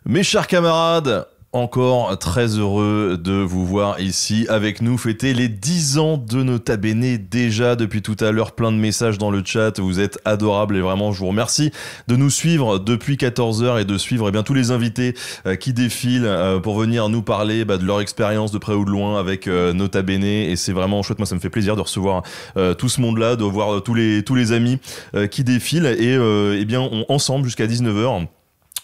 Mes chers camarades, encore très heureux de vous voir ici avec nous fêter les 10 ans de Nota Bene déjà depuis tout à l'heure, plein de messages dans le chat, vous êtes adorables et vraiment je vous remercie de nous suivre depuis 14h et de suivre tous les invités qui défilent pour venir nous parler de leur expérience de près ou de loin avec Nota Bene et c'est vraiment chouette, moi ça me fait plaisir de recevoir tout ce monde-là, de voir tous les amis qui défilent et ensemble jusqu'à 19h.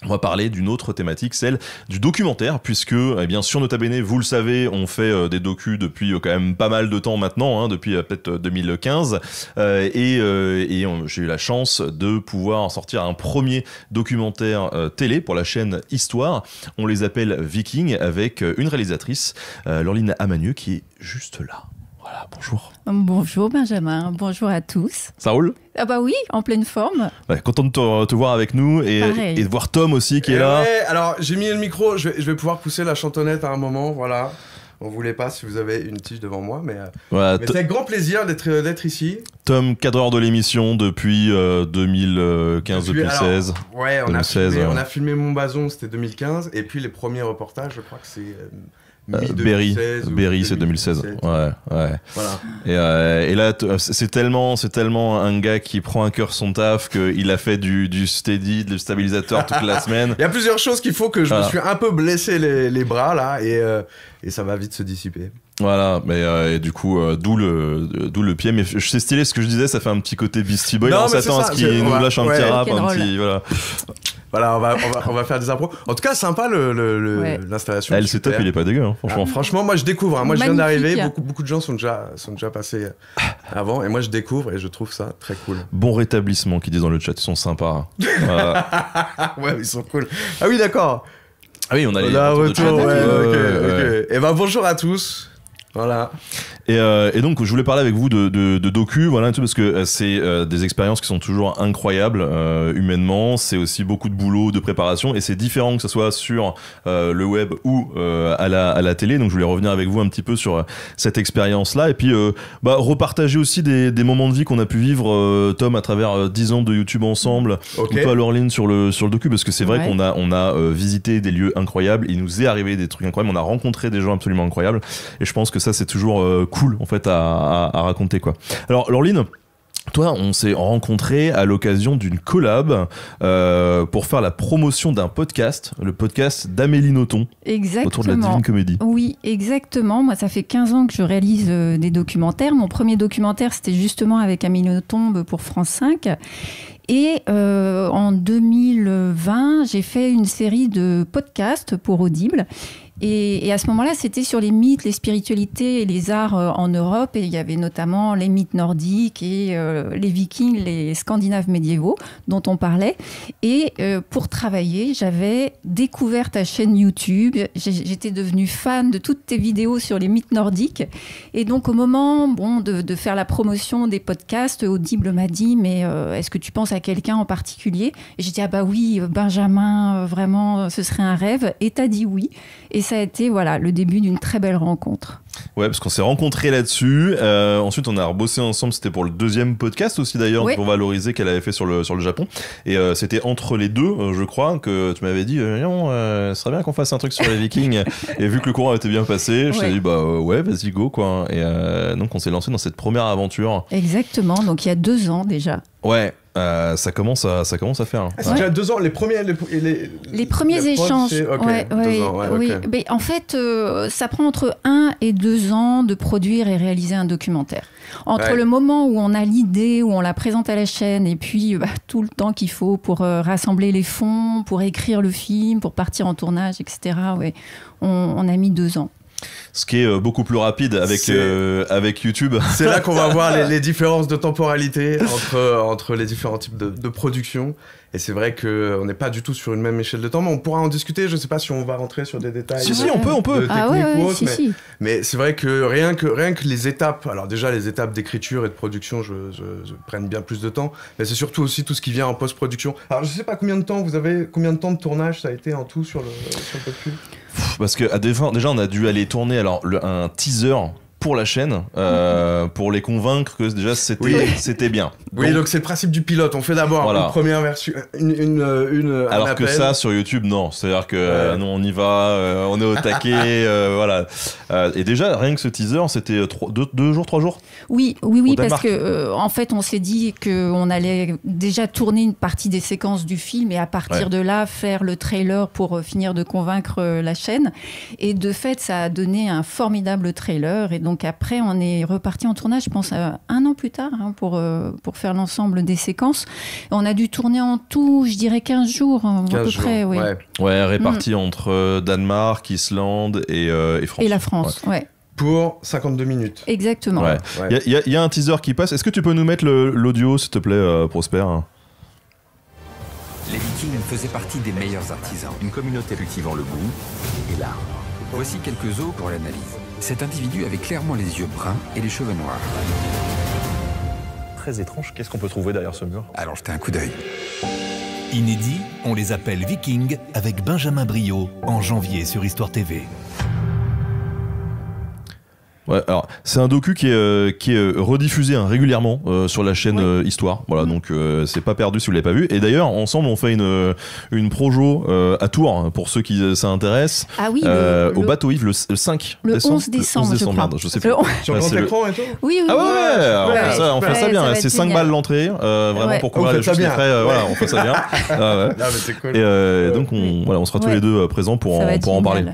On va parler d'une autre thématique, celle du documentaire, puisque sur Nota Bene, vous le savez, on fait des docus depuis quand même pas mal de temps maintenant, depuis peut-être 2015, et j'ai eu la chance de pouvoir sortir un premier documentaire télé pour la chaîne Histoire. On les appelle Vikings, avec une réalisatrice, Laureline Amanieu, qui est juste là. Voilà, bonjour. Bonjour Benjamin, bonjour à tous. Ça roule ? Ah bah oui, en pleine forme. Ouais, content de te voir avec nous et de voir Tom aussi qui est là. Ouais, alors j'ai mis le micro, je vais pouvoir pousser la chantonnette à un moment, voilà. On voulait pas si vous avez une tige devant moi, mais c'est avec grand plaisir d'être ici. Tom, cadreur de l'émission depuis 2015-2016. Ouais, on a filmé Montbazon, c'était 2015, et puis les premiers reportages, je crois que c'est... Berry, c'est 2016. Ouais. Voilà. Et là, c'est tellement un gars qui prend à cœur son taf qu'il a fait du steady, du stabilisateur toute la semaine. Il y a plusieurs choses qu'il faut que je me suis un peu blessé les bras là et ça va vite se dissiper. Voilà, mais et du coup, d'où le pied. Mais c'est stylé ce que je disais, ça fait un petit côté Beastie Boy. On s'attend à ce qu'il nous lâche un petit rap, un petit voilà. Voilà, on va faire des impros. En tout cas, sympa l'installation. Le setup, il est pas dégueu, franchement. Franchement, moi je découvre. Moi, je viens d'arriver. Beaucoup de gens sont déjà passés avant, et moi je découvre et je trouve ça très cool. Bon rétablissement, qu'ils disent dans le chat, ils sont sympas. Ouais, ils sont cool. Ah oui, d'accord. Ah oui, on a les retour. Ok. Et bonjour à tous. Voilà. Et donc je voulais parler avec vous de docu, voilà, parce que c'est des expériences qui sont toujours incroyables humainement. C'est aussi beaucoup de boulot, de préparation, et c'est différent que ce soit sur le web ou à la télé. Donc je voulais revenir avec vous un petit peu sur cette expérience-là, et puis repartager aussi des moments de vie qu'on a pu vivre, Tom, à travers 10 ans de YouTube ensemble, ou toi, Laureline, sur le docu, parce que c'est vrai qu'on a visité des lieux incroyables, il nous est arrivé des trucs incroyables, on a rencontré des gens absolument incroyables, et je pense que ça c'est toujours cool en fait à raconter quoi. Alors Laureline, toi, on s'est rencontrés à l'occasion d'une collab pour faire la promotion d'un podcast, le podcast d'Amélie Nothomb. Exactement. Autour de la Divine Comédie. Oui, exactement. Moi, ça fait 15 ans que je réalise des documentaires. Mon premier documentaire, c'était justement avec Amélie Nothomb pour France 5. Et en 2020, j'ai fait une série de podcasts pour Audible. Et à ce moment-là, c'était sur les mythes, les spiritualités et les arts en Europe. Et il y avait notamment les mythes nordiques et les Vikings, les Scandinaves médiévaux dont on parlait. Et pour travailler, j'avais découvert ta chaîne YouTube. J'étais devenue fan de toutes tes vidéos sur les mythes nordiques. Et donc, au moment de faire la promotion des podcasts, Audible m'a dit « Mais est-ce que tu penses à quelqu'un en particulier ?» Et j'ai dit « Ah bah oui, Benjamin, vraiment, ce serait un rêve. » Et t'as dit oui. Et ça a été le début d'une très belle rencontre. Ouais, parce qu'on s'est rencontrés là-dessus. Ensuite, on a rebossé ensemble. C'était pour le deuxième podcast aussi, d'ailleurs, pour valoriser qu'elle avait fait sur le Japon. Et c'était entre les deux, je crois, que tu m'avais dit non, ce serait bien qu'on fasse un truc sur les Vikings. Et vu que le courant était bien passé, je t'ai dit ouais, vas-y, go, quoi. Et donc, on s'est lancé dans cette première aventure. Exactement. Donc, il y a 2 ans déjà. Ouais. Ça commence à faire. C'est déjà 2 ans, les premiers échanges. Oui. Mais en fait, ça prend entre 1 et 2 ans de produire et réaliser un documentaire. Entre le moment où on a l'idée, où on la présente à la chaîne, et puis tout le temps qu'il faut pour rassembler les fonds, pour écrire le film, pour partir en tournage, etc. On a mis 2 ans. Ce qui est beaucoup plus rapide avec YouTube. C'est là qu'on va voir les différences de temporalité entre les différents types de production. Et c'est vrai qu'on n'est pas du tout sur une même échelle de temps, mais on pourra en discuter. Je ne sais pas si on va rentrer sur des détails. Si, on peut. Mais c'est vrai que rien que les étapes, alors déjà les étapes d'écriture et de production, je prennent bien plus de temps, mais c'est surtout aussi tout ce qui vient en post-production. Alors je ne sais pas combien de temps de tournage ça a été en tout sur le docu. Parce que déjà on a dû aller tourner un teaser pour la chaîne, pour les convaincre que déjà c'était bien. Oui, donc c'est le principe du pilote. On fait d'abord une première version, alors que ça sur YouTube, non. C'est-à-dire que nous on y va, on est au taquet, voilà. Et déjà rien que ce teaser, c'était 2 jours, 3 jours. Oui, parce que en fait on s'est dit qu'on allait déjà tourner une partie des séquences du film et à partir de là faire le trailer pour finir de convaincre la chaîne. Et de fait, ça a donné un formidable trailer. Et donc après, on est reparti en tournage, je pense, 1 an plus tard, pour faire l'ensemble des séquences. On a dû tourner en tout, je dirais 15 jours, à peu près. Oui. Ouais, répartis entre Danemark, Islande et France. Et la France, ouais. Pour 52 minutes. Exactement. Il y a un teaser qui passe. Est-ce que tu peux nous mettre l'audio, s'il te plaît, Prosper ? Les Vikings faisaient partie des meilleurs artisans. Une communauté cultivant le goût et l'art. Voici quelques os pour l'analyse. Cet individu avait clairement les yeux bruns et les cheveux noirs. Très étrange. Qu'est-ce qu'on peut trouver derrière ce mur ? Alors jetez un coup d'œil. Inédit, on les appelle Vikings avec Benjamin Briot en janvier sur Histoire TV. Ouais, alors c'est un docu qui est rediffusé régulièrement sur la chaîne Histoire. Voilà, donc c'est pas perdu si vous l'avez pas vu. Et d'ailleurs, ensemble, on fait une projo à Tours pour ceux qui s'intéressent. Ah oui, au Bateau Yves le 5 le décembre. 11 décembre, je crois. Merde, je sais plus. Sur grand écran et tout. Oui. Ah ouais, on fait ça bien. C'est 5 balles l'entrée, vraiment pour couvrir les frais. Voilà, on fait ça bien. Non, mais c'est cool. Et donc on sera tous les deux présents pour en parler.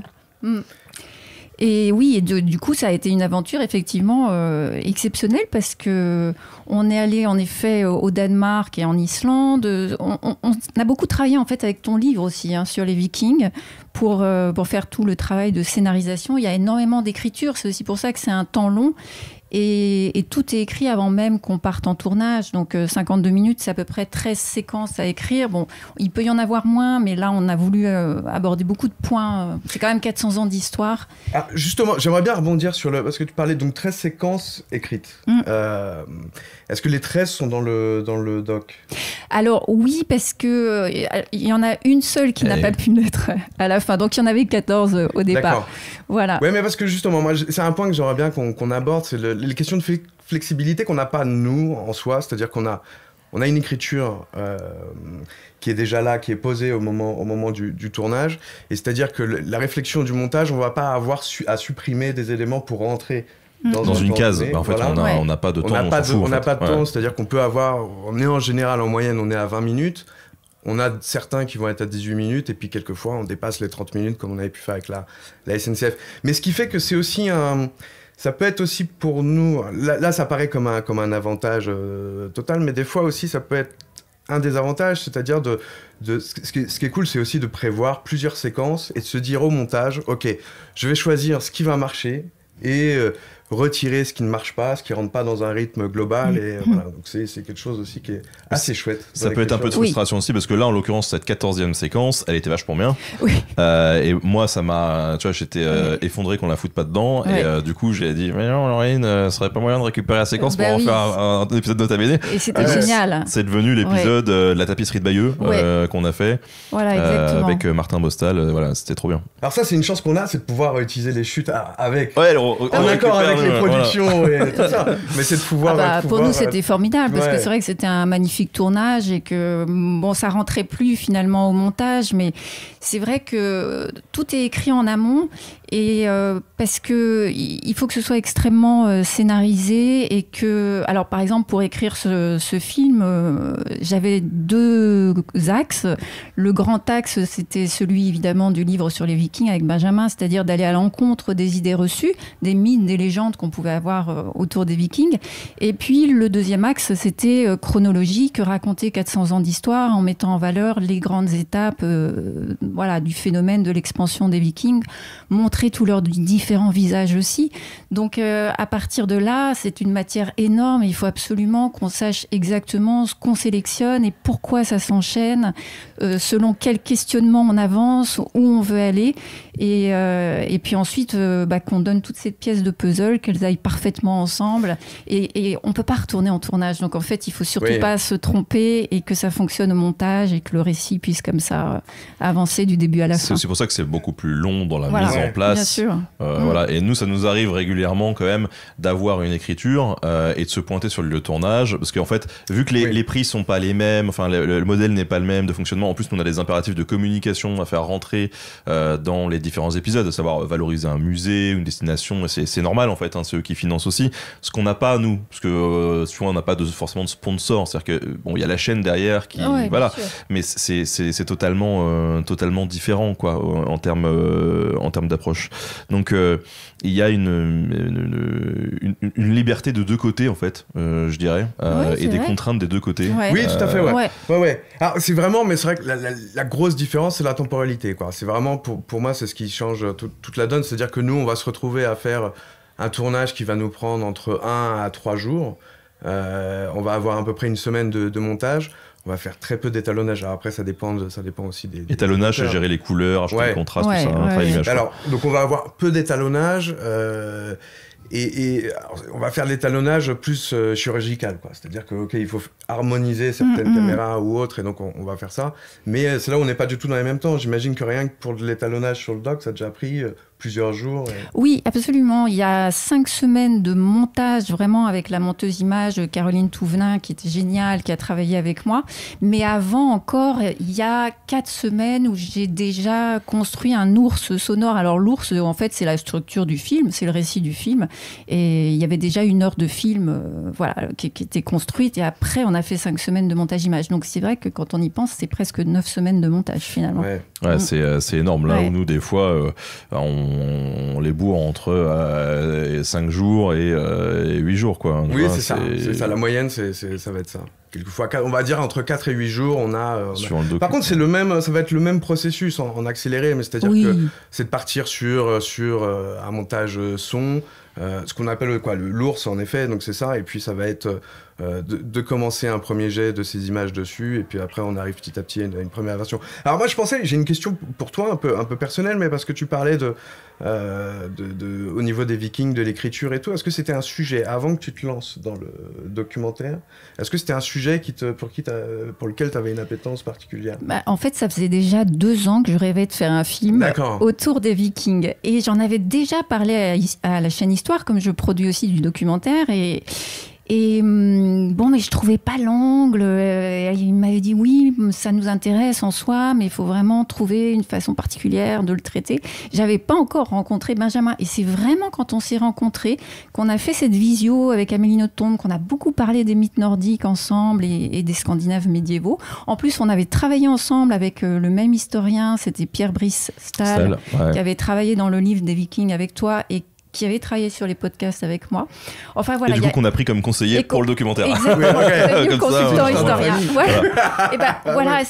Et oui, du coup, ça a été une aventure effectivement exceptionnelle parce que on est allé en effet au Danemark et en Islande. On a beaucoup travaillé en fait avec ton livre aussi sur les Vikings pour faire tout le travail de scénarisation. Il y a énormément d'écriture, c'est aussi pour ça que c'est un temps long. Et tout est écrit avant même qu'on parte en tournage. Donc 52 minutes, c'est à peu près 13 séquences à écrire. Bon, il peut y en avoir moins, mais là, on a voulu aborder beaucoup de points. C'est quand même 400 ans d'histoire. Ah, justement, j'aimerais bien rebondir parce que tu parlais donc 13 séquences écrites. Est-ce que les 13 sont dans le doc ? Alors oui, parce que il y en a une seule qui n'a pas pu l'être à la fin. Donc il y en avait 14 au départ. D'accord. Voilà. Ouais, mais parce que justement, moi, c'est un point que j'aimerais bien qu'on aborde, c'est les questions de flexibilité qu'on n'a pas nous en soi, c'est-à-dire qu'on a une écriture qui est déjà là, qui est posée au moment du tournage, et c'est-à-dire que la réflexion du montage, on va pas avoir à supprimer des éléments pour rentrer dans une case. En fait, voilà. on n'a pas de temps. On n'a pas de temps, c'est-à-dire qu'on peut avoir, on est en général en moyenne, on est à 20 minutes. On a certains qui vont être à 18 minutes et puis quelquefois on dépasse les 30 minutes comme on avait pu faire avec la SNCF. Mais ce qui fait que c'est aussi ça peut être aussi pour nous, là ça paraît comme un avantage total, mais des fois aussi ça peut être un désavantage, c'est-à-dire ce qui est cool, c'est aussi de prévoir plusieurs séquences et de se dire au montage, ok, je vais choisir ce qui va marcher et retirer ce qui ne marche pas, ce qui rentre pas dans un rythme global, et voilà, donc c'est quelque chose aussi qui est assez chouette. Ça peut être un peu de frustration aussi, parce que là en l'occurrence cette 14e séquence, elle était vachement bien. Oui. Et moi ça m'a, tu vois, j'étais effondré qu'on la foute pas dedans, et du coup j'ai dit mais non Laurine, ce serait pas moyen de récupérer la séquence pour en faire un épisode de Nota Bene. Et c'était génial. C'est devenu l'épisode la tapisserie de Bayeux qu'on a fait, voilà, exactement. avec Martin Bostal, voilà, c'était trop bien. Alors ça c'est une chance qu'on a, c'est de pouvoir utiliser les chutes avec en accord avec les productions et tout ça. Mais c'est de pouvoir... pour nous c'était formidable parce que c'est vrai que c'était un magnifique tournage et que bon, ça rentrait plus finalement au montage, mais c'est vrai que tout est écrit en amont et parce que il faut que ce soit extrêmement scénarisé et que, alors par exemple pour écrire ce film, j'avais 2 axes. Le grand axe c'était celui évidemment du livre sur les Vikings avec Benjamin, c'est-à-dire d'aller à l'encontre des idées reçues, des mythes, des légendes qu'on pouvait avoir autour des Vikings. Et puis le deuxième axe c'était chronologique, raconter 400 ans d'histoire en mettant en valeur les grandes étapes voilà, du phénomène de l'expansion des Vikings, montrer tous leurs différents visages aussi. Donc à partir de là, c'est une matière énorme. Il faut absolument qu'on sache exactement ce qu'on sélectionne et pourquoi ça s'enchaîne, selon quel questionnement on avance, où on veut aller. Et puis ensuite, qu'on donne toutes ces pièces de puzzle veulent qu'elles aillent parfaitement ensemble et on peut pas retourner en tournage. Donc en fait, il faut surtout pas se tromper et que ça fonctionne au montage et que le récit puisse comme ça avancer du début à la fin. C'est pour ça que c'est beaucoup plus long dans la voilà. mise en place. Bien sûr. Voilà. Et nous, ça nous arrive régulièrement quand même d'avoir une écriture et de se pointer sur le lieu de tournage, parce qu'en fait, vu que les prix sont pas les mêmes, enfin le modèle n'est pas le même de fonctionnement. En plus, nous, on a des impératifs de communication à faire rentrer dans les différents épisodes, à savoir valoriser un musée, une destination. C'est normal en fait, hein, c'est eux qui financent aussi. Ce qu'on n'a pas nous, parce que souvent on n'a pas forcément de sponsor. C'est-à-dire que bon, il y a la chaîne derrière qui, voilà, mais c'est totalement différent quoi en termes d'approche. Donc il y a une liberté de deux côtés en fait, je dirais, et des contraintes des deux côtés. Oui, tout à fait. Ouais. Alors c'est vraiment, mais c'est vrai que la grosse différence c'est la temporalité quoi. C'est vraiment pour moi c'est ce qui change toute la donne, c'est-à-dire que nous on va se retrouver à faire un tournage qui va nous prendre entre 1 à 3 jours. On va avoir à peu près une semaine de montage. On va faire très peu d'étalonnage. Alors après, ça dépend aussi des étalonnage, c'est gérer les couleurs, acheter le contraste, tout ça. Alors, donc on va avoir peu d'étalonnage et on va faire l'étalonnage plus chirurgical, quoi. C'est-à-dire que il faut harmoniser certaines caméras ou autres, et donc on va faire ça. Mais c'est là où on n'est pas du tout dans les mêmes temps. J'imagine que rien que pour de l'étalonnage sur le doc, ça a déjà pris plusieurs jours. Oui, absolument. Il y a 5 semaines de montage, vraiment, avec la monteuse image Caroline Touvenin, qui était géniale, qui a travaillé avec moi. Mais avant encore, il y a 4 semaines où j'ai déjà construit un ours sonore. Alors l'ours, en fait, c'est la structure du film, c'est le récit du film. Et il y avait déjà 1 heure de film qui était construite. Et après, on a fait 5 semaines de montage image. Donc c'est vrai que quand on y pense, c'est presque 9 semaines de montage, finalement. Ouais, c'est énorme. Là où nous, des fois, on les bourre entre 5 jours et 8 jours, quoi. Oui, c'est ça. La moyenne, ça va être ça. Quelquefois, on va dire entre 4 et 8 jours, on a... Par contre, ça va être le même processus en accéléré, mais c'est-à-dire que c'est de partir sur un montage son, ce qu'on appelle l'ours, en effet, donc c'est ça, et puis ça va être de commencer un premier jet de ces images dessus, et puis après on arrive petit à petit à une première version. Alors moi j'ai une question pour toi un peu personnelle, mais parce que tu parlais au niveau des Vikings, de l'écriture et tout, est-ce que c'était un sujet avant que tu te lances dans le documentaire? Est-ce que c'était un sujet pour lequel tu avais une appétence particulière? En fait, ça faisait déjà 2 ans que je rêvais de faire un film autour des Vikings, et j'en avais déjà parlé à la chaîne Histoire, comme je produis aussi du documentaire, et bon, mais je trouvais pas l'angle. Il m'avait dit oui, ça nous intéresse en soi, mais il faut vraiment trouver une façon particulière de le traiter. J'avais pas encore rencontré Benjamin, et c'est vraiment quand on s'est rencontrés qu'on a fait cette visio avec Amélie Nothomb, qu'on a beaucoup parlé des mythes nordiques ensemble et des Scandinaves médiévaux. En plus, on avait travaillé ensemble avec le même historien, c'était Pierre-Brice Stahl, qui avait travaillé dans le livre des Vikings avec toi et qui avait travaillé sur les podcasts avec moi. Enfin, voilà, et du coup, qu'on a pris comme conseiller pour le documentaire. Exactement, devenu consultant historien. Et voilà,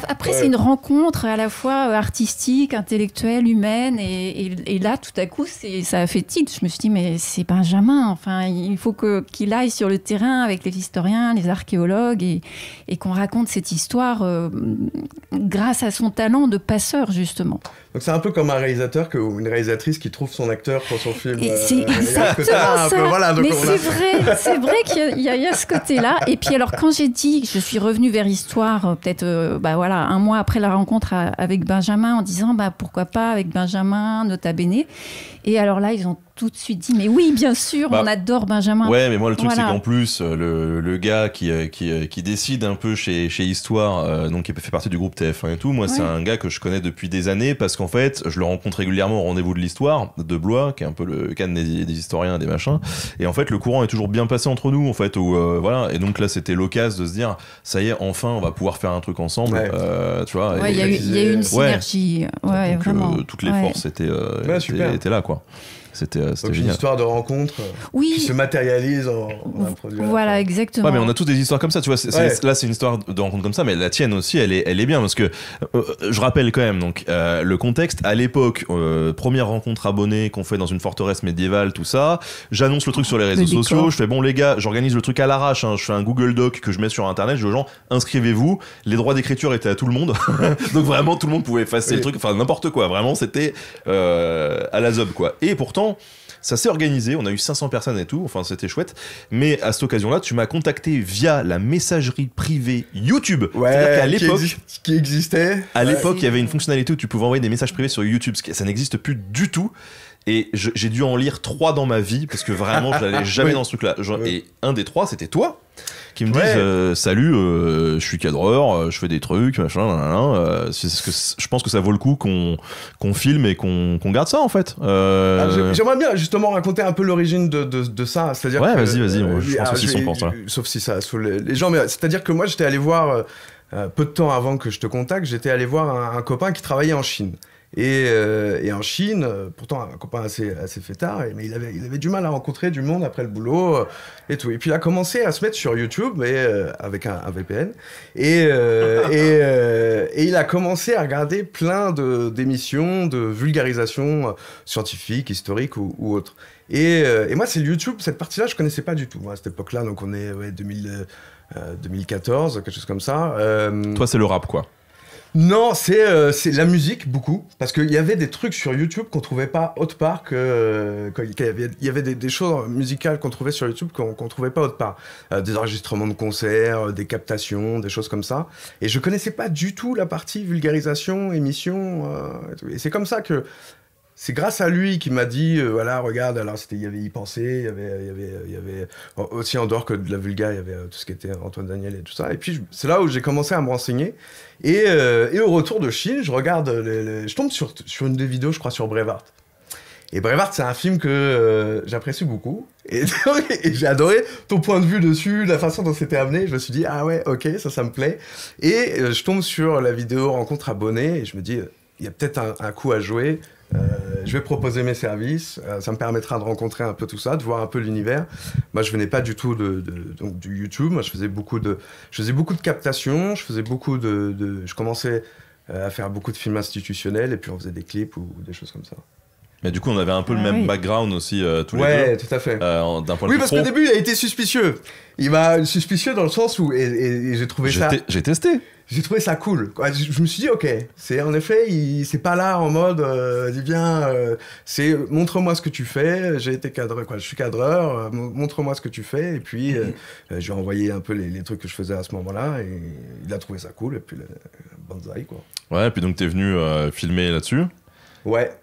après, c'est une rencontre à la fois artistique, intellectuelle, humaine, et là, tout à coup, ça a fait titre. Je me suis dit, mais c'est Benjamin, enfin, il faut qu'il aille sur le terrain avec les historiens, les archéologues, et qu'on raconte cette histoire grâce à son talent de passeur, justement. Donc c'est un peu comme un réalisateur ou une réalisatrice qui trouve son acteur pour son film. C'est exactement ça. Mais c'est vrai qu'il y a ce côté-là. Et puis alors quand j'ai dit que je suis revenue vers Histoire, peut-être 1 mois après la rencontre avec Benjamin, en disant pourquoi pas avec Benjamin, Nota Bene. Et alors là, ils ont tout de suite dit, mais oui, bien sûr, on adore Benjamin. Ouais, mais moi, le truc, c'est qu'en plus, le gars qui décide un peu chez Histoire, donc qui fait partie du groupe TF1 et tout, moi, c'est un gars que je connais depuis des années, parce qu'en fait, je le rencontre régulièrement au rendez-vous de l'Histoire, de Blois, qui est un peu le canne des historiens, des machins. Et en fait, le courant est toujours bien passé entre nous, en fait, voilà. Et donc là, c'était l'occasion de se dire, ça y est, enfin, on va pouvoir faire un truc ensemble, tu vois. Il y a eu une synergie, donc, vraiment. Toutes les forces étaient là, quoi. C'était génial. Une histoire de rencontre qui se matérialise en un produit. Voilà, exactement. Ouais, mais on a tous des histoires comme ça, tu vois. Là, c'est une histoire de rencontre comme ça, mais la tienne aussi, elle est bien, parce que je rappelle quand même donc le contexte. À l'époque, première rencontre abonnée qu'on fait dans une forteresse médiévale, tout ça. J'annonce le truc sur les réseaux sociaux. Je fais bon les gars, j'organise le truc à l'arrache. Je fais un Google Doc que je mets sur Internet. Je dis aux gens, inscrivez-vous. Les droits d'écriture étaient à tout le monde, donc vraiment tout le monde pouvait effacer le truc. Enfin n'importe quoi. Vraiment, c'était à la zob quoi. Et pourtant, Ça s'est organisé, on a eu 500 personnes et tout, enfin c'était chouette. Mais à cette occasion-là, tu m'as contacté via la messagerie privée YouTube. C'est-à-dire qu'à l'époque, qui existait. à l'époque, il y avait une fonctionnalité où tu pouvais envoyer des messages privés sur YouTube, ça n'existe plus du tout. Et j'ai dû en lire 3 dans ma vie parce que vraiment je n'allais jamais dans ce truc-là. Et un des 3, c'était toi qui me disent salut, je suis cadreur, je fais des trucs, machin, je pense que ça vaut le coup qu'on filme et qu'on garde ça en fait. J'aimerais bien justement raconter un peu l'origine de ça. C'est-à-dire ouais, vas-y, je pense aussi son pense. Sauf si ça saoule les gens, mais c'est-à-dire que moi j'étais allé voir, peu de temps avant que je te contacte, j'étais allé voir un copain qui travaillait en Chine. Et en Chine, pourtant un copain assez fêtard, mais il avait du mal à rencontrer du monde après le boulot et tout. Et puis il a commencé à se mettre sur YouTube avec un VPN et il a commencé à regarder plein d'émissions de vulgarisation scientifique, historique ou autre. Et moi c'est le YouTube, cette partie-là je connaissais pas du tout. Moi, à cette époque-là, donc on est 2014, quelque chose comme ça. Toi c'est le rap quoi. Non, c'est la musique, beaucoup. Parce qu'il y avait des trucs sur YouTube qu'on trouvait pas autre part il y avait des choses musicales qu'on trouvait sur YouTube qu'on trouvait pas autre part. Des enregistrements de concerts, des captations, des choses comme ça. Et je connaissais pas du tout la partie vulgarisation, émission. Et tout. Et c'est comme ça que... C'est grâce à lui qui m'a dit, voilà, regarde, alors il y avait Y penser, il y avait aussi en dehors que de la vulga, il y avait tout ce qui était Antoine Daniel et tout ça. Et puis c'est là où j'ai commencé à me renseigner. Et au retour de Chine, je regarde, je tombe sur une des vidéos, je crois, sur Braveheart. Et Braveheart, c'est un film que j'apprécie beaucoup. Et j'ai adoré ton point de vue dessus, la façon dont c'était amené. Je me suis dit, ah ouais, ok, ça me plaît. Et je tombe sur la vidéo Rencontre abonnée et je me dis, il y a peut-être un coup à jouer. Je vais proposer mes services, ça me permettra de rencontrer un peu tout ça, de voir un peu l'univers. Moi, je venais pas du tout donc, du YouTube. Moi, je faisais beaucoup de captations, je commençais à faire beaucoup de films institutionnels et puis on faisait des clips ou des choses comme ça. Mais du coup, on avait un peu le même background aussi, tous les deux. Ouais, tout à fait. D'un point de oui, vue parce qu'au début, il a été suspicieux. Il m'a suspicieux dans le sens où, et j'ai trouvé ça... J'ai testé. J'ai trouvé ça cool. Je me suis dit, ok, c'est en effet, c'est pas là en mode, dis bien, c'est montre-moi ce que tu fais. J'ai été cadreur, je suis cadreur, montre-moi ce que tu fais. Et puis, je lui ai envoyé un peu les trucs que je faisais à ce moment-là. Et il a trouvé ça cool. Et puis, banzai, quoi. Ouais, et puis donc, t'es venu filmer là-dessus. Ouais.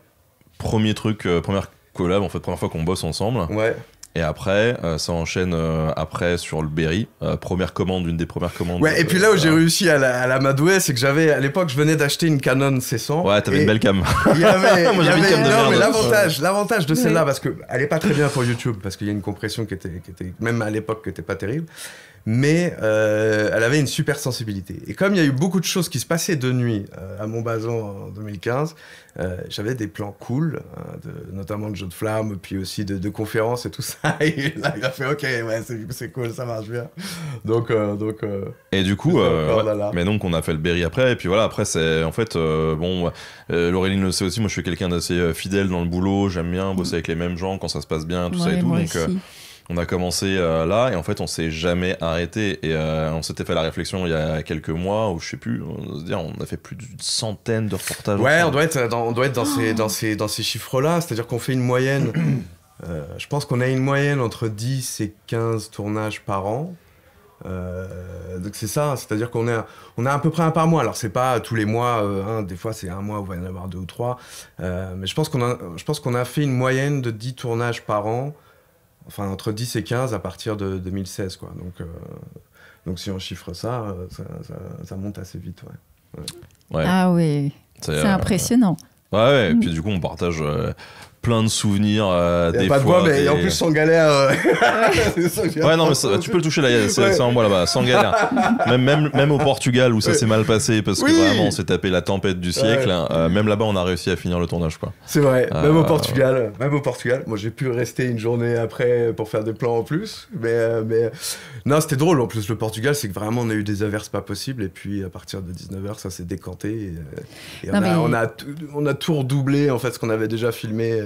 Premier truc, première collab, en fait, première fois qu'on bosse ensemble. Ouais. Et après, ça enchaîne après sur le Berry. Première commande, une des premières commandes. Ouais, et puis là où j'ai réussi à l'amadouer, c'est que à l'époque, je venais d'acheter une Canon C100. Ouais, t'avais une belle cam. Il y avait, moi j'avais une cam de merde. Mais l'avantage de celle-là, parce qu'elle est pas très bien pour YouTube, parce qu'il y a une compression qui était même à l'époque, qui était pas terrible. Mais elle avait une super sensibilité. Et comme il y a eu beaucoup de choses qui se passaient de nuit à Montbazon en 2015, j'avais des plans cool, notamment de jeux de flammes, puis aussi de conférences et tout ça. Et là, il a fait OK, ouais, c'est cool, ça marche bien. Donc et du coup, mais donc on a fait le Berry après. Et puis voilà, après c'est en fait Laureline le sait aussi. Moi, je suis quelqu'un d'assez fidèle dans le boulot. J'aime bien bosser avec les mêmes gens quand ça se passe bien, tout ça et tout. Donc on a commencé là et en fait on s'est jamais arrêté et on s'était fait la réflexion il y a quelques mois où je sais plus, on a fait plus d'une centaine de reportages. Ouais, on doit être dans ces chiffres-là, c'est-à-dire qu'on fait une moyenne, je pense qu'on a une moyenne entre 10 et 15 tournages par an. Donc c'est ça, c'est-à-dire qu'on a à peu près un par mois. Alors c'est pas tous les mois, des fois c'est un mois où il va y en avoir 2 ou 3, mais je pense qu'on a fait une moyenne de 10 tournages par an. Enfin, entre 10 et 15 à partir de 2016, quoi. Donc si on chiffre ça monte assez vite, ouais. Ah oui, c'est impressionnant. Ouais, et puis du coup, on partage plein de souvenirs. Des pas fois, de bois, mais en plus sans galère. Ouais, non, mais tu peux le toucher là, c'est en bois là-bas, sans galère. Même au Portugal où ça s'est mal passé parce que vraiment on s'est tapé la tempête du siècle. Même là-bas, on a réussi à finir le tournage, quoi. C'est vrai, même au Portugal. Moi, j'ai pu rester une journée après pour faire des plans en plus. Mais non, c'était drôle. En plus, le Portugal, c'est que vraiment on a eu des averses pas possibles. Et puis à partir de 19h, ça s'est décanté. Et on a tout redoublé en fait ce qu'on avait déjà filmé.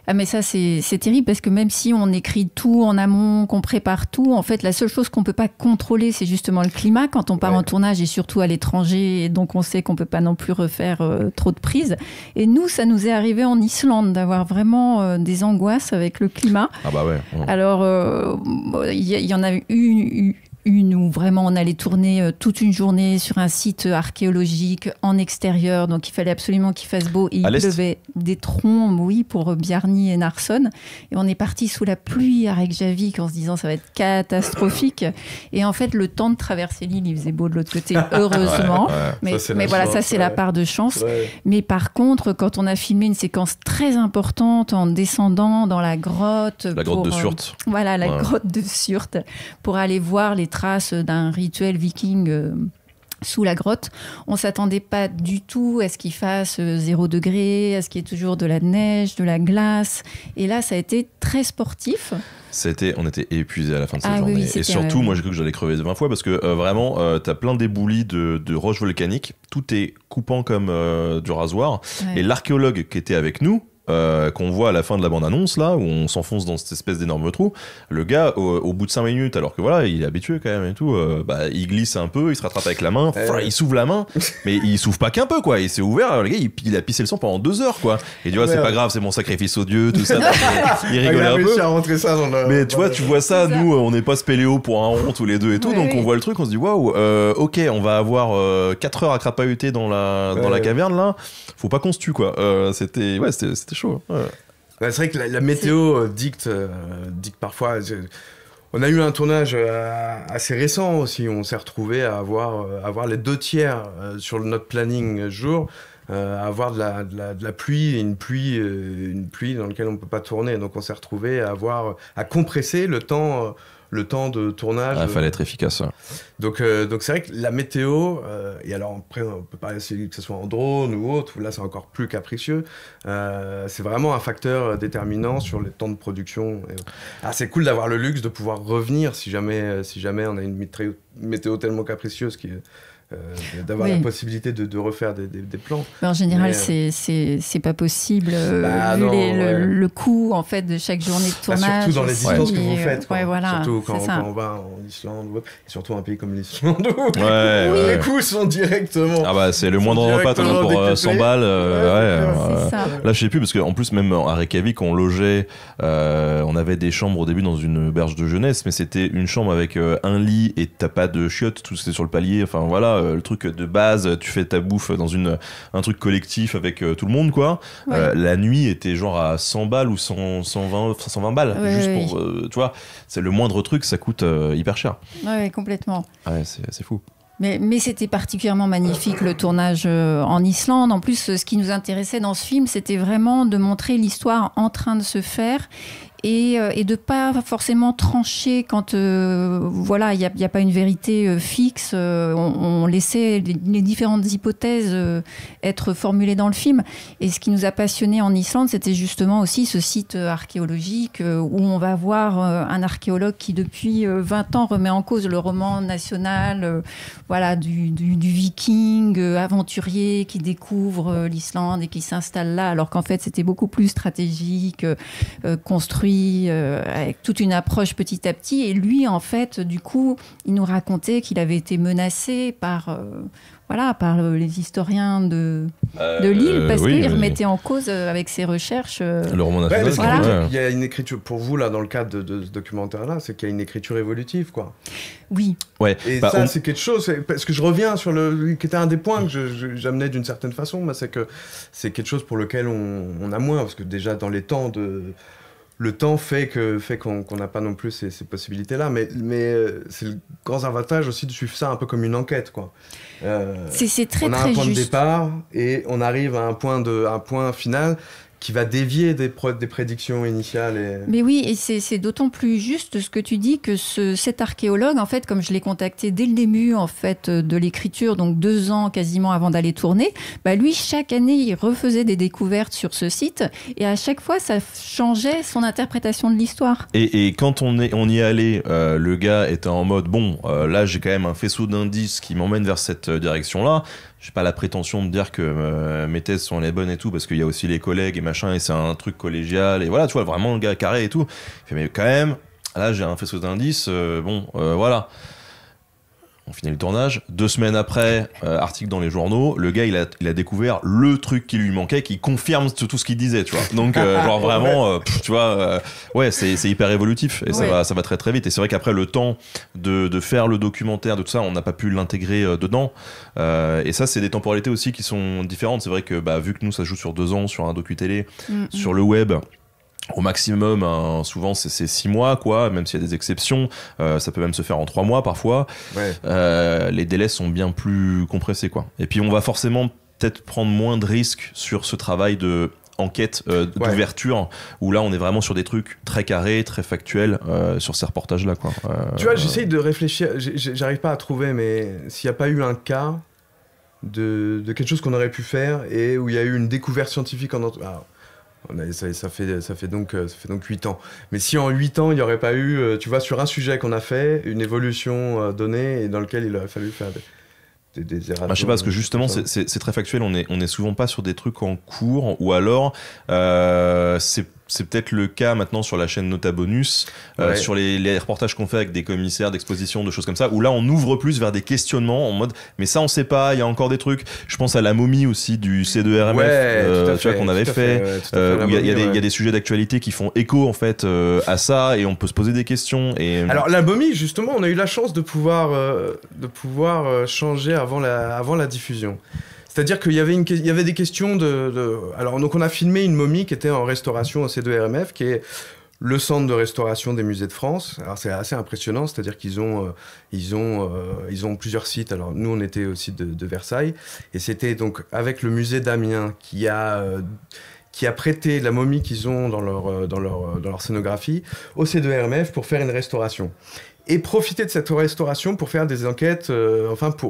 Ah mais ça c'est terrible parce que même si on écrit tout en amont, qu'on prépare tout, en fait la seule chose qu'on peut pas contrôler c'est justement le climat quand on part en tournage et surtout à l'étranger, et donc on sait qu'on peut pas non plus refaire trop de prises. Et nous ça nous est arrivé en Islande d'avoir vraiment des angoisses avec le climat. Ah bah ouais. Alors il y en a eu une où vraiment on allait tourner toute une journée sur un site archéologique en extérieur, donc il fallait absolument qu'il fasse beau et il pleuvait des trombes, oui, pour Bjarni et Narsson, et on est parti sous la pluie à Reykjavik en se disant ça va être catastrophique, et en fait le temps de traverser l'île il faisait beau de l'autre côté, heureusement. Mais voilà, ça c'est la part de chance. Mais par contre quand on a filmé une séquence très importante en descendant dans la grotte, grotte de Surt, voilà, la grotte de Surt, pour aller voir les traces d'un rituel viking sous la grotte. On ne s'attendait pas du tout à ce qu'il fasse 0 degré, à ce qu'il y ait toujours de la neige, de la glace. Et là, ça a été très sportif. On était épuisés à la fin de cette journée. Oui, et surtout, moi j'ai cru que j'allais crever 20 fois parce que vraiment, t'as plein d'éboulis de roches volcaniques. Tout est coupant comme du rasoir. Ouais. Et l'archéologue qui était avec nous, qu'on voit à la fin de la bande-annonce là où on s'enfonce dans cette espèce d'énorme trou, le gars au bout de 5 minutes, alors que voilà il est habitué quand même et tout, il glisse un peu, il se rattrape avec la main, il s'ouvre la main mais il s'ouvre pas qu'un peu quoi, il s'est ouvert, le gars il a pissé le sang pendant 2 heures quoi, et tu vois c'est pas grave, c'est mon sacrifice aux dieux tout ça, il rigolait un peu à rentrer ça dans mais tu vois tu vois ça, nous on n'est pas spéléo pour un rond tous les deux et tout, donc on voit le truc, on se dit waouh, ok on va avoir 4 heures à crapahuter dans la caverne là, faut pas qu'on se tue quoi, c'était chaud. Ouais. C'est vrai que la météo dicte parfois. On a eu un tournage assez récent aussi. On s'est retrouvé à avoir les 2 tiers sur notre planning jour, à avoir de la pluie, et une pluie dans laquelle on ne peut pas tourner. Donc on s'est retrouvé à compresser le temps de tournage. Il fallait être efficace. Ouais. Donc c'est vrai que la météo, et alors après on peut parler que ce soit en drone ou autre, là c'est encore plus capricieux, c'est vraiment un facteur déterminant sur les temps de production. C'est cool d'avoir le luxe de pouvoir revenir si jamais on a une météo tellement capricieuse d'avoir la possibilité de refaire des plans. Mais en général, c'est pas possible vu le coût en fait de chaque journée de tournage. Surtout dans les distances que vous faites. Voilà, surtout quand on va en Islande, et surtout un pays comme l'Islande où les coûts sont directement. Ah bah c'est le moindre repas pour 100 balles. Là je sais plus parce qu'en plus même à Reykjavik on logeait, on avait des chambres au début dans une auberge de jeunesse, mais c'était une chambre avec un lit et t'as pas de chiottes, tout c'était sur le palier. Enfin voilà. Le truc de base, tu fais ta bouffe dans un truc collectif avec tout le monde quoi. La nuit était genre à 100 balles ou 120 balles juste pour tu vois, c'est le moindre truc, ça coûte hyper cher. Ouais, complètement. Ouais, c'est fou. Mais c'était particulièrement magnifique le tournage en Islande. En plus, ce qui nous intéressait dans ce film, c'était vraiment de montrer l'histoire en train de se faire et de pas forcément trancher quand voilà, il y a pas une vérité fixe. On laissait les différentes hypothèses être formulées dans le film. Et ce qui nous a passionné en Islande, c'était justement aussi ce site archéologique où on va voir un archéologue qui depuis 20 ans remet en cause le roman national voilà, du viking aventurier qui découvre l'Islande et qui s'installe là, alors qu'en fait c'était beaucoup plus stratégique, construit avec toute une approche petit à petit. Et lui, en fait, du coup, il nous racontait qu'il avait été menacé par les historiens de l'île, parce qu'il remettait en cause avec ses recherches le roman national. Il y a une écriture pour vous là dans le cadre de ce documentaire-là, c'est qu'il y a une écriture évolutive, quoi. Oui. Ouais. Et c'est quelque chose. Parce que je reviens sur qui était un des points que j'amenais d'une certaine façon, c'est que c'est quelque chose pour lequel on a moins, parce que déjà dans les temps le temps fait qu'on n'a pas non plus ces possibilités-là, mais c'est le grand avantage aussi de suivre ça un peu comme une enquête, quoi. C'est très, on a un point de départ et on arrive à un point final qui va dévier des prédictions initiales. Mais oui, et c'est d'autant plus juste ce que tu dis que cet archéologue, en fait, comme je l'ai contacté dès le début en fait, de l'écriture, donc 2 ans quasiment avant d'aller tourner, lui, chaque année, il refaisait des découvertes sur ce site et à chaque fois, ça changeait son interprétation de l'histoire. Et quand on y est allé, le gars était en mode, là, j'ai quand même un faisceau d'indices qui m'emmène vers cette direction-là. J'ai pas la prétention de dire que mes thèses sont les bonnes et tout, parce qu'il y a aussi les collègues et même machin, et c'est un truc collégial, et voilà, tu vois, vraiment le gars carré et tout. Il fait, mais quand même, là, j'ai un faisceau d'indices, voilà. On finit le tournage. 2 semaines après, article dans les journaux, le gars, il a découvert le truc qui lui manquait, qui confirme tout ce qu'il disait, tu vois. Donc, genre vraiment, tu vois, c'est hyper évolutif et ça va très très vite. Et c'est vrai qu'après, le temps de faire le documentaire, de tout ça, on n'a pas pu l'intégrer dedans. Et ça, c'est des temporalités aussi qui sont différentes. C'est vrai que, vu que nous, ça se joue sur 2 ans, sur un docu-télé, sur le web, au maximum, souvent c'est 6 mois, quoi, même s'il y a des exceptions. Ça peut même se faire en 3 mois parfois. Les délais sont bien plus compressés, quoi. Et puis on va forcément peut-être prendre moins de risques sur ce travail de enquête d'ouverture, où là on est vraiment sur des trucs très carrés, très factuels, sur ces reportages-là, quoi. Tu vois, j'essaye de réfléchir, j'arrive pas à trouver, mais s'il n'y a pas eu un cas de quelque chose qu'on aurait pu faire et où il y a eu une découverte scientifique ça fait donc 8 ans. Mais si en 8 ans, il n'y aurait pas eu, tu vois, sur un sujet qu'on a fait, une évolution donnée et dans lequel il aurait fallu faire des erreurs. Je sais pas, parce que justement, c'est très factuel. On est souvent pas sur des trucs en cours, ou alors c'est peut-être le cas maintenant sur la chaîne Nota Bonus, sur les reportages qu'on fait avec des commissaires d'exposition, de choses comme ça, où là on ouvre plus vers des questionnements en mode mais ça on sait pas, il y a encore des trucs. Je pense à la momie aussi du C2RMF, tu vois, qu'on avait fait, où il y a des sujets d'actualité qui font écho en fait à ça, et on peut se poser des questions. Alors la momie, justement, on a eu la chance de pouvoir changer avant la diffusion. C'est-à-dire qu'il y avait des questions Alors, donc on a filmé une momie qui était en restauration au C2RMF, qui est le centre de restauration des musées de France. Alors c'est assez impressionnant, c'est-à-dire qu'ils ont plusieurs sites. Alors nous, on était au site de Versailles, et c'était donc avec le musée d'Amiens qui a prêté la momie qu'ils ont dans leur scénographie au C2RMF pour faire une restauration. Et profiter de cette restauration pour faire des enquêtes,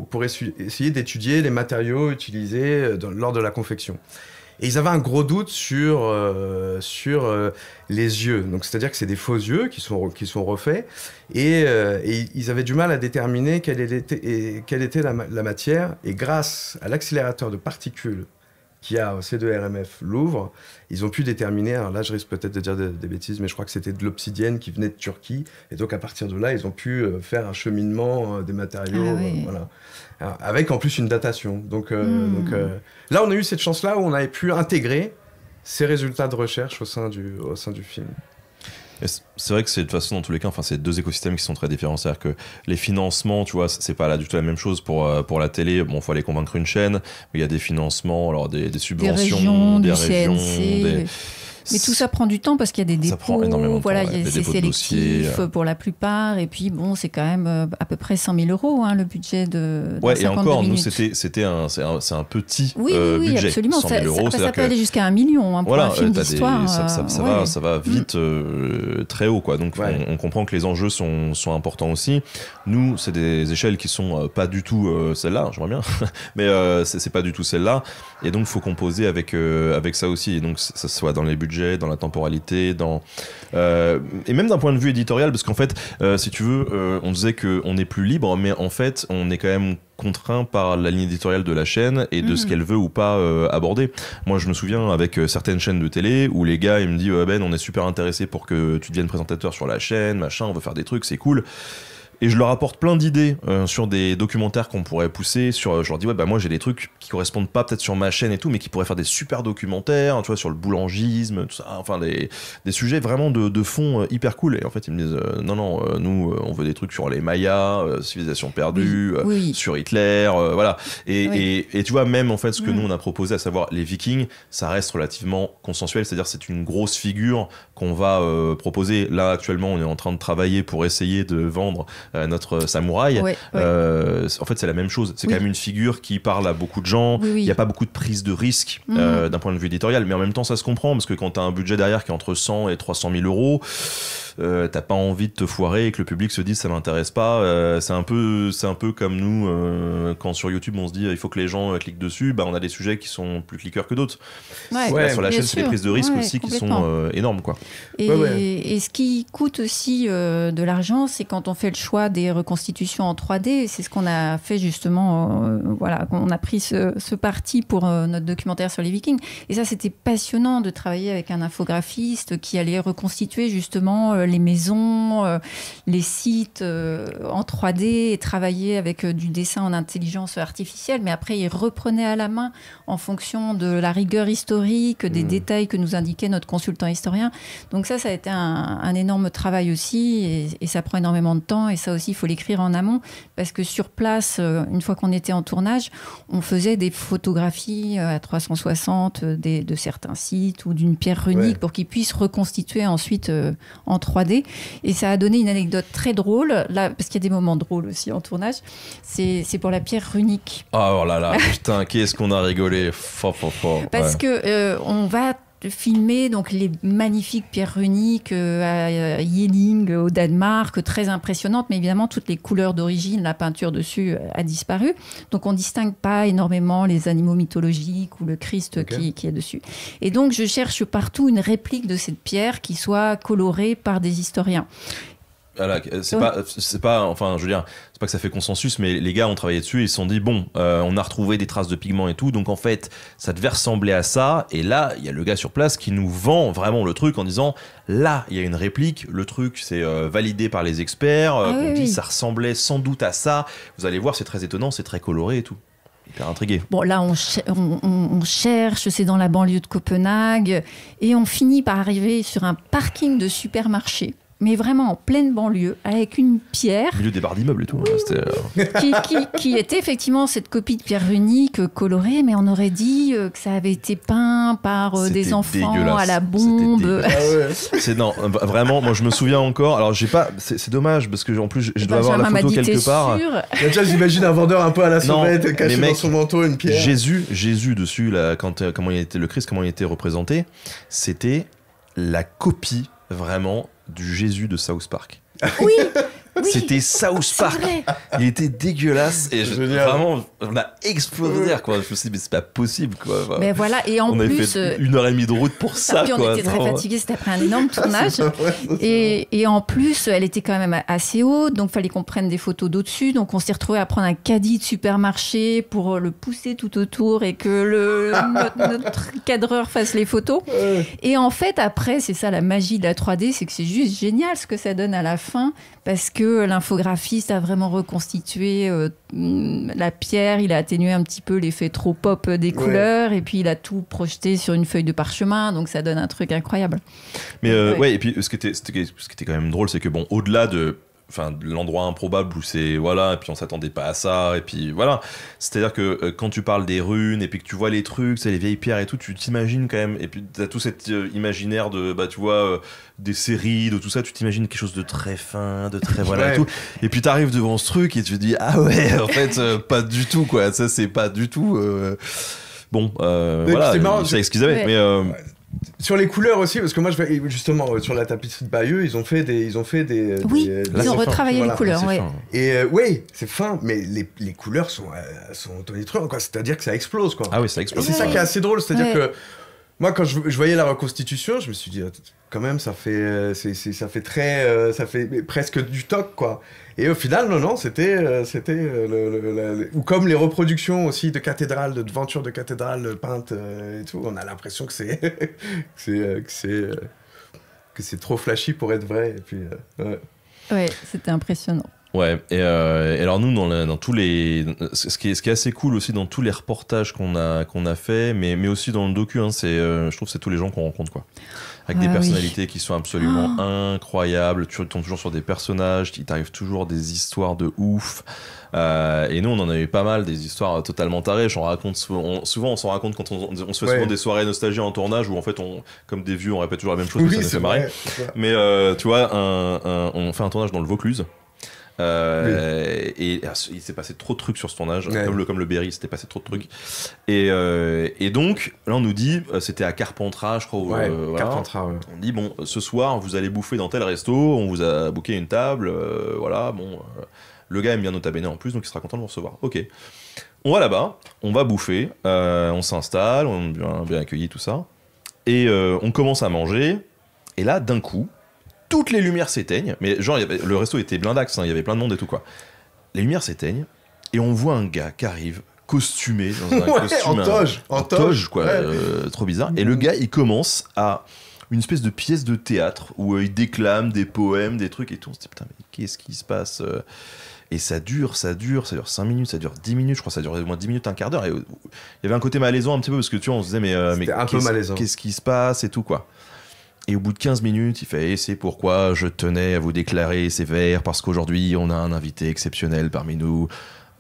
pour essayer d'étudier les matériaux utilisés lors de la confection. Et ils avaient un gros doute sur les yeux. Donc, c'est-à-dire que c'est des faux yeux qui sont refaits, et ils avaient du mal à déterminer quelle était la matière. Et grâce à l'accélérateur de particules qui a au C2RMF Louvre, ils ont pu déterminer, alors là je risque peut-être de dire des bêtises, mais je crois que c'était de l'obsidienne qui venait de Turquie, et donc à partir de là ils ont pu faire un cheminement des matériaux, voilà. Alors, avec en plus une datation. Donc là on a eu cette chance-là où on avait pu intégrer ces résultats de recherche au sein du film. C'est vrai que c'est de toute façon dans tous les cas, c'est 2 écosystèmes qui sont très différents. C'est-à-dire que les financements, tu vois, c'est pas là du tout la même chose pour la télé. Bon, faut aller convaincre une chaîne, mais il y a des financements, alors des subventions, des régions, CNC. Mais tout ça prend du temps parce qu'il y a des dépôts, ça prend énormément de temps, c'est sélectif pour la plupart, et puis bon, c'est quand même à peu près 100 000 € le budget de 52 et encore, minutes. nous, c'est un petit oui, budget. Absolument. 100 000 €, ça peut aller jusqu'à 1 million pour un film d'histoire. Ça va vite très haut, quoi. Donc on comprend que les enjeux sont importants aussi. Nous, c'est des échelles qui sont pas du tout celle-là, j'aimerais bien, mais c'est pas du tout celle-là. Et donc, il faut composer avec ça aussi. Et donc, ça soit dans les budgets, dans la temporalité, et même d'un point de vue éditorial, parce qu'en fait, si tu veux, on disait qu'on est plus libre, mais en fait, on est quand même contraint par la ligne éditoriale de la chaîne et de ce qu'elle veut ou pas aborder. Moi, je me souviens avec certaines chaînes de télé où les gars, ils me disent Ben, on est super intéressé pour que tu deviennes présentateur sur la chaîne, machin, on veut faire des trucs, c'est cool. Et je leur apporte plein d'idées sur des documentaires qu'on pourrait pousser. Je leur dis, moi j'ai des trucs qui correspondent pas peut-être sur ma chaîne et tout, mais qui pourraient faire des super documentaires, tu vois, sur le boulangisme, tout ça. Enfin, des sujets vraiment de fond hyper cool. Et en fait, ils me disent, non, nous, on veut des trucs sur les Mayas, civilisation perdue, sur Hitler, voilà. Et tu vois, même en fait, ce que nous, on a proposé, à savoir les Vikings, ça reste relativement consensuel. C'est-à-dire, c'est une grosse figure qu'on va proposer. Là, actuellement, on est en train de travailler pour essayer de vendre notre samouraï. En fait, c'est la même chose. C'est quand même une figure qui parle à beaucoup de gens. Il n'y a pas beaucoup de prise de risque d'un point de vue éditorial, mais en même temps, ça se comprend, parce que quand tu as un budget derrière qui est entre 100 et 300 000 €, t'as pas envie de te foirer et que le public se dise ça m'intéresse pas. C'est un peu comme nous quand sur YouTube on se dit il faut que les gens cliquent dessus. Bah on a des sujets qui sont plus cliqueurs que d'autres. Là, sur la chaîne c'est des prises de risque aussi qui sont énormes quoi. Et ce qui coûte aussi de l'argent, c'est quand on fait le choix des reconstitutions en 3D. C'est ce qu'on a fait justement. Voilà, on a pris ce parti pour notre documentaire sur les Vikings. Et ça, c'était passionnant de travailler avec un infographiste qui allait reconstituer justement les maisons, les sites en 3D et travailler avec du dessin en intelligence artificielle. Mais après, il reprenait à la main en fonction de la rigueur historique, des détails que nous indiquait notre consultant historien. Donc ça a été un énorme travail aussi et ça prend énormément de temps. Et ça aussi, il faut l'écrire en amont parce que sur place, une fois qu'on était en tournage, on faisait des photographies à 360 de certains sites ou d'une pierre runique pour qu'ils puissent reconstituer ensuite en 3D. Et ça a donné une anecdote très drôle, là, parce qu'il y a des moments drôles aussi en tournage. C'est pour la pierre runique. Oh là là, putain, qu'est-ce qu'on a rigolé. Parce que on va filmer donc les magnifiques pierres runiques à Jelling au Danemark, très impressionnantes, mais évidemment toutes les couleurs d'origine, la peinture dessus a disparu, donc on distingue pas énormément les animaux mythologiques ou le Christ qui est dessus. Et donc je cherche partout une réplique de cette pierre qui soit colorée par des historiens. Voilà, c'est pas, enfin, je veux dire, c'est pas que ça fait consensus, mais les gars ont travaillé dessus et ils se sont dit, bon, on a retrouvé des traces de pigments et tout, donc en fait, ça devait ressembler à ça, et là, il y a le gars sur place qui nous vend vraiment le truc en disant, là, il y a une réplique, le truc, c'est validé par les experts, on dit, ça ressemblait sans doute à ça, vous allez voir, c'est très étonnant, c'est très coloré et tout. Hyper intrigué. Bon, là, on cherche, c'est dans la banlieue de Copenhague, et on finit par arriver sur un parking de supermarché. Mais vraiment en pleine banlieue, avec une pierre... Au milieu des barres d'immeubles et tout. qui était effectivement cette copie de pierre runique colorée, mais on aurait dit que ça avait été peint par des enfants à la bombe. Non, vraiment, moi je me souviens encore. Alors j'ai pas... C'est dommage, parce que en plus je dois avoir la photo quelque part. Déjà j'imagine un vendeur un peu à la sauvette, caché dans son manteau une pierre. Jésus dessus, là, comment il était, le Christ, comment il était représenté, c'était la copie, vraiment, du Jésus de South Park. Oui, c'était South Park. Il était dégueulasse et vraiment on a explosé de rire quoi. Je me suis dit mais c'est pas possible quoi. Enfin, mais voilà, et en on plus avait fait 1h30 de route pour ça puis quoi. On était très fatigués, c'était après un énorme tournage. Et en plus elle était quand même assez haute, donc fallait qu'on prenne des photos d'au-dessus, donc on s'est retrouvé à prendre un caddie de supermarché pour le pousser tout autour et que notre cadreur fasse les photos. Et en fait après c'est ça la magie de la 3D, c'est que c'est juste génial ce que ça donne à la fin, parce que l'infographiste a vraiment reconstitué la pierre, il a atténué un petit peu l'effet trop pop des couleurs, et puis il a tout projeté sur une feuille de parchemin, donc ça donne un truc incroyable. Mais et puis ce qui était quand même drôle, c'est que bon, au-delà de l'endroit improbable où c'est voilà, et puis on s'attendait pas à ça, et puis voilà, c'est-à-dire que quand tu parles des runes et puis que tu vois les trucs, c'est les vieilles pierres et tout, tu t'imagines quand même, et puis t'as tout cet imaginaire de tu vois des séries, de tout ça, tu t'imagines quelque chose de très fin, de très voilà et tout, et puis t'arrives devant ce truc et tu te dis ah ouais en fait pas du tout quoi, ça c'est pas du tout bon voilà, je sais ce qu'ils avaient, mais sur les couleurs aussi, parce que moi, justement, sur la tapisserie de Bayeux, ils ont fait des ils ont retravaillé les couleurs, Et c'est fin, mais les couleurs sont tonitruantes, quoi. C'est-à-dire que ça explose, quoi. Ah oui, ça explose. C'est ça qui est assez drôle, c'est-à-dire que moi, quand je voyais la reconstitution, je me suis dit, quand même, ça fait presque du toc, quoi. Et au final, non, c'était ou comme les reproductions aussi de cathédrales, de devantures de cathédrales peintes et tout, on a l'impression que c'est trop flashy pour être vrai. Et puis, ouais, c'était impressionnant. Ouais, et alors nous, dans tous les... Ce qui est assez cool aussi dans tous les reportages qu'on a fait, mais aussi dans le docu, hein, je trouve que c'est tous les gens qu'on rencontre, quoi. Avec des personnalités qui sont absolument incroyables, tu tombes toujours sur des personnages, il t'arrive toujours des histoires de ouf. Et nous, on en a eu pas mal, des histoires totalement tarées. J'en raconte souvent, on s'en raconte quand on se fait souvent des soirées nostalgie en tournage où en fait, comme des vieux, on répète toujours la même chose, mais ça nous fait marrer. Mais tu vois, on fait un tournage dans le Vaucluse. Et il s'est passé trop de trucs sur ce tournage, comme le Berry, il s'était passé trop de trucs. Et donc, là, on nous dit, c'était à Carpentras, je crois. Carpentras, ouais. On dit, bon, ce soir, vous allez bouffer dans tel resto, on vous a booké une table, le gars aime bien Nota Bene en plus, donc il sera content de vous recevoir. Ok. On va là-bas, on va bouffer, on s'installe, on est bien accueillis, tout ça. Et on commence à manger, et là, d'un coup, toutes les lumières s'éteignent, mais genre, le resto était blindax, il y avait plein de monde et tout, quoi. Les lumières s'éteignent, et on voit un gars qui arrive, costumé, dans un costume... En toge, quoi, trop bizarre. Et le gars, il commence à une espèce de pièce de théâtre, où il déclame des poèmes, des trucs et tout. On se dit, putain, mais qu'est-ce qui se passe Et ça dure 5 minutes, ça dure 10 minutes, je crois que ça dure au moins 10 minutes, un quart d'heure. Et il y avait un côté malaisant un petit peu, parce que tu vois, on se disait, mais qu'est-ce qui se passe et tout, quoi. Et au bout de 15 minutes, il fait « Et c'est pourquoi je tenais à vous déclarer ces vers, parce qu'aujourd'hui, on a un invité exceptionnel parmi nous,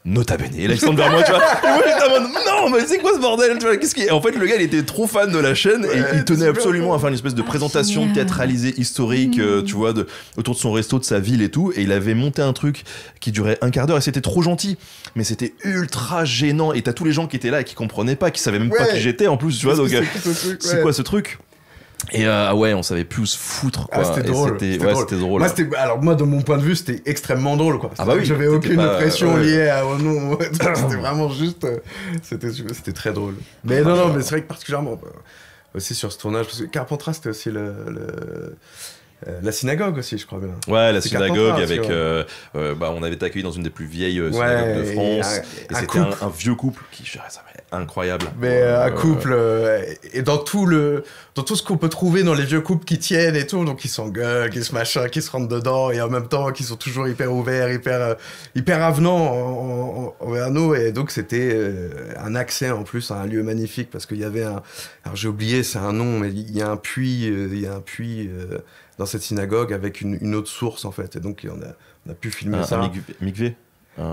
Nota Bene. » Et là, il se tourne vers moi, tu vois. Et moi, j'étais en mode « Non, mais c'est quoi ce bordel ?» Tu vois, en fait, le gars, il était trop fan de la chaîne, et il tenait absolument à faire une espèce de présentation théâtralisée, historique, tu vois, autour de son resto, de sa ville et tout. Et il avait monté un truc qui durait un quart d'heure, et c'était trop gentil. Mais c'était ultra gênant. Et t'as tous les gens qui étaient là et qui comprenaient pas, qui savaient même pas qui j'étais, en plus, tu vois. Donc, c'est quoi ce truc ? Et on savait plus où se foutre, quoi. C'était drôle. C'était drôle. Moi, de mon point de vue, c'était extrêmement drôle, quoi. J'avais aucune pression liée au nom. C'était vraiment juste. C'était très drôle. Mais mais c'est vrai que particulièrement aussi sur ce tournage, parce que Carpentras, c'était aussi la synagogue aussi, je crois bien. Ouais, la synagogue avec... on avait été accueillis dans une des plus vieilles synagogues de France. Et c'était un vieux couple qui gérait ça, incroyable. Mais un couple... et dans tout ce qu'on peut trouver dans les vieux couples qui tiennent et tout, donc qui s'engueulent, qui se machin, qui se rentrent dedans, et en même temps qui sont toujours hyper ouverts, hyper avenants envers nous. Et donc c'était un accès en plus à un lieu magnifique, parce qu'il y avait un... Alors j'ai oublié, c'est un nom, mais il y a un puits... dans cette synagogue avec une autre source, en fait. Et donc, on a pu filmer ça. Un mikvé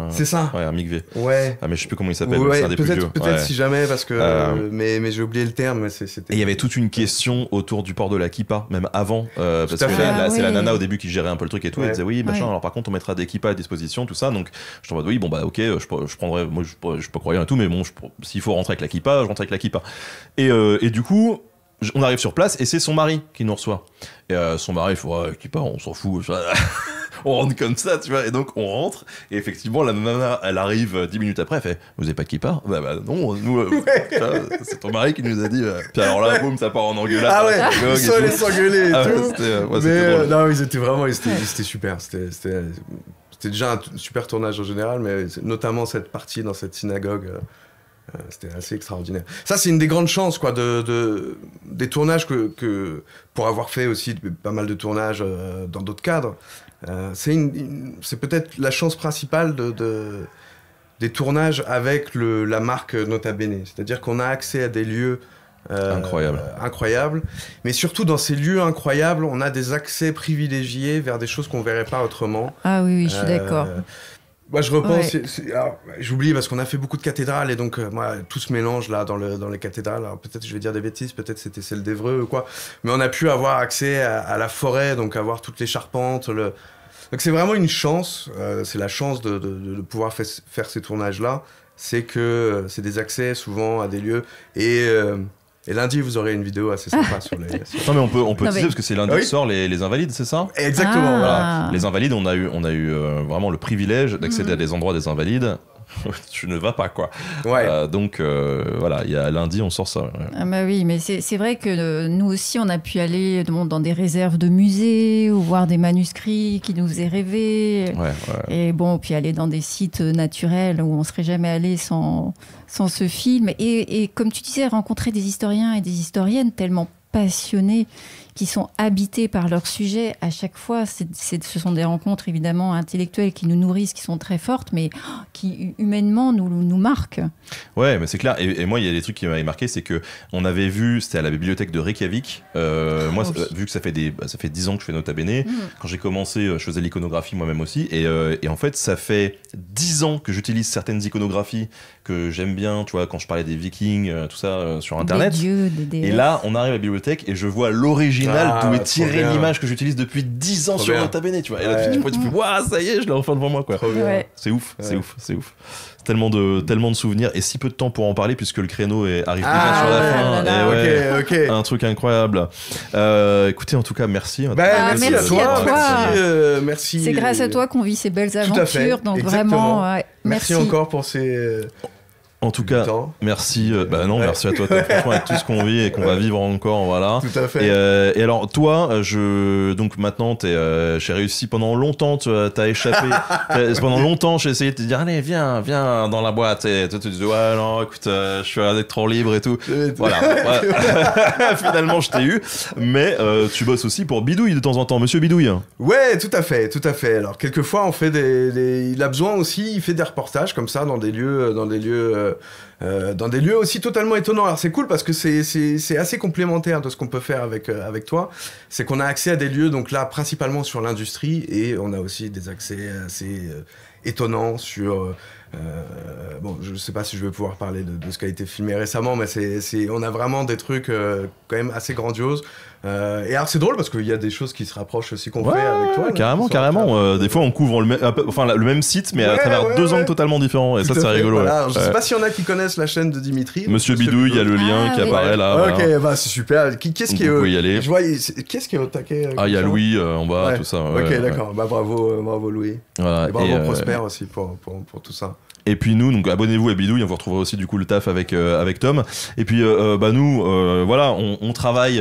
c'est ça. Ouais, un mikvé. Ouais. Ah, mais je sais plus comment il s'appelle, ouais, c'est un des plus vieux. Peut-être si jamais, parce que... mais j'ai oublié le terme. Mais c'était... Et il y avait toute une question autour du port de la kippa, même avant. Parce que c'est la nana au début qui gérait un peu le truc et tout. Elle disait oui, machin, alors par contre, on mettra des kippas à disposition, tout ça. Donc, je t'en dis oui, bon, bah, ok, je prendrai... Moi, je suis pas croyant et tout, mais bon, s'il faut rentrer avec la kippa, je rentre avec la kippa. Et du coup... On arrive sur place et c'est son mari qui nous reçoit. Et son mari, il faut kippa, on s'en fout. On rentre comme ça, tu vois. Et donc, on rentre. Et effectivement, la nana, elle arrive 10 minutes après. Elle fait vous avez pas de kippa ? Bah non, nous, c'est ton mari qui nous a dit. Puis alors là, boum, ça part en engueulade. Ah ouais, ils sont allés s'engueuler et tout. Mais non, ils étaient super. C'était déjà un super tournage en général, mais notamment cette partie dans cette synagogue. C'était assez extraordinaire. Ça, c'est une des grandes chances, quoi, des tournages que pour avoir fait aussi pas mal de tournages dans d'autres cadres. C'est peut-être la chance principale des tournages avec la marque Nota Bene. C'est-à-dire qu'on a accès à des lieux incroyables. Mais surtout, dans ces lieux incroyables, on a des accès privilégiés vers des choses qu'on ne verrait pas autrement. Ah oui, je suis d'accord. Moi, je repense, j'oublie parce qu'on a fait beaucoup de cathédrales et donc moi, tout se mélange là dans les cathédrales. Alors peut-être je vais dire des bêtises, peut-être c'était celle d'Évreux ou quoi, mais on a pu avoir accès à la forêt, donc avoir toutes les charpentes. Donc c'est vraiment une chance, c'est la chance de pouvoir faire ces tournages-là, c'est que c'est des accès souvent à des lieux et lundi, vous aurez une vidéo assez sympa sur les... Non, mais on peut dire, parce que c'est lundi que sort les Invalides, c'est ça ? Exactement, voilà. Les Invalides, on a eu vraiment le privilège d'accéder à des endroits des Invalides. Tu ne vas pas, quoi. Ouais. Donc, voilà, il y a lundi, on sort ça. Ouais. Ah bah oui, mais c'est vrai que nous aussi, on a pu aller dans des réserves de musées ou voir des manuscrits qui nous faisaient rêver. Et bon, puis aller dans des sites naturels où on ne serait jamais allé sans ce film. Et comme tu disais, rencontrer des historiens et des historiennes tellement passionnés qui sont habités par leur sujet à chaque fois. Ce sont des rencontres évidemment intellectuelles qui nous nourrissent, qui sont très fortes, mais qui humainement nous marquent. Ouais, mais c'est clair. Et moi, il y a des trucs qui m'avaient marqué, c'est que on avait vu, c'était à la bibliothèque de Reykjavik. Moi, vu que ça fait 10 ans que je fais Nota Bene, quand j'ai commencé, je faisais l'iconographie moi-même aussi. Et en fait, ça fait 10 ans que j'utilise certaines iconographies que j'aime bien, tu vois, quand je parlais des Vikings, tout ça, sur Internet. Des dieux, et là, on arrive à la bibliothèque et je vois l'original original d'où est tirée trop bien. l'image que j'utilise depuis 10 ans Trop sur bien. Nota Bene, tu vois. Et là, Ouais. tu fais, waouh, ça y est, je l'ai enfin devant moi, quoi. Trop bien. Ouais. C'est ouf, c'est Ouais. ouf, c'est ouf. Tellement de souvenirs et si peu de temps pour en parler puisque le créneau arrive déjà sur la ouais, fin. là, là. Et ouais, Ok. un truc incroyable. Écoutez, en tout cas, merci. Bah, Ah, merci, merci à toi. à toi. Merci. C'est grâce à toi qu'on vit ces belles Tout à fait, aventures. Donc exactement. vraiment, ouais, Merci encore pour ces En tout cas, temps. merci. Bah non, Ouais. merci à toi. Franchement, avec tout ce qu'on vit et qu'on va vivre encore, voilà. Tout à fait. Et alors, toi, donc maintenant, j'ai réussi pendant longtemps, t'as échappé. Pendant longtemps, j'ai essayé de te dire, allez, viens dans la boîte. Et toi, tu dis, ouais, non, écoute, je suis à être trop libre et tout. Voilà. Ouais. Finalement, je t'ai eu. Mais tu bosses aussi pour Bidouille de temps en temps, monsieur Bidouille. Ouais, tout à fait. Alors, quelquefois, on fait il a besoin aussi, il fait des reportages comme ça dans des lieux aussi totalement étonnants. Alors, c'est cool parce que c'est assez complémentaire de ce qu'on peut faire avec toi. C'est qu'on a accès à des lieux, donc là, principalement sur l'industrie, et on a aussi des accès assez étonnants sur... bon, je sais pas si je vais pouvoir parler de ce qui a été filmé récemment, mais on a vraiment des trucs quand même assez grandioses. Et alors c'est drôle parce qu'il y a des choses qui se rapprochent aussi qu'on fait avec toi. Carrément. Des fois, on couvre le même site, mais à travers deux angles totalement différents. Et ça, c'est rigolo. Voilà. Ouais. Je sais pas s'il y en a qui connaissent la chaîne de Dimitri. Monsieur Bidouille, il y a le lien qui oui. apparaît là. Ok, voilà. bah c'est super. Qu'est-ce qui est... Vous pouvez y aller. Je vois, qu'est-ce qui est au taquet Ah, il y a Louis en bas, Ouais. tout ça. Ok, ouais, d'accord. Bah bravo Louis. Voilà. Et bravo Prosper aussi pour tout ça. Et puis nous, donc abonnez-vous à Bidouille, vous retrouverez aussi du coup le taf avec Tom. Et puis nous, voilà, on travaille,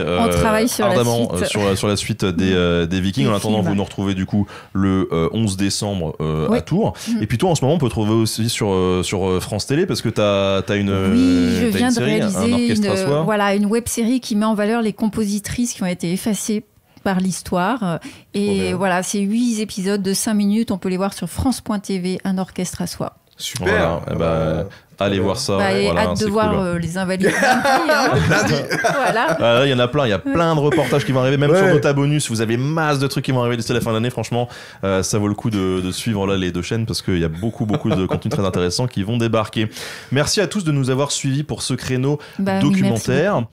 sur la ardemment suite. sur la suite des Vikings. En attendant, vous nous retrouvez du coup le 11 décembre à Tours. Et puis toi, en ce moment, on peut te trouver aussi sur France Télé parce que t'as une Oui, je t'as viens une de série, un réaliser orchestre à soi. une web-série qui met en valeur les compositrices qui ont été effacées par l'histoire. Et voilà, c'est 8 épisodes de 5 minutes. On peut les voir sur France.tv, un orchestre à soi. Super. Voilà, allez voir ça. Et voilà, hâte de c'est voir cool. les Invalides lundi. Voilà. Il y en a plein, il y a plein de reportages qui vont arriver, même sur Nota Bonus, vous avez masse de trucs qui vont arriver d'ici la fin de l'année, franchement, ça vaut le coup de suivre là les deux chaînes parce qu'il y a beaucoup de contenus très intéressants qui vont débarquer. Merci à tous de nous avoir suivis pour ce créneau documentaire.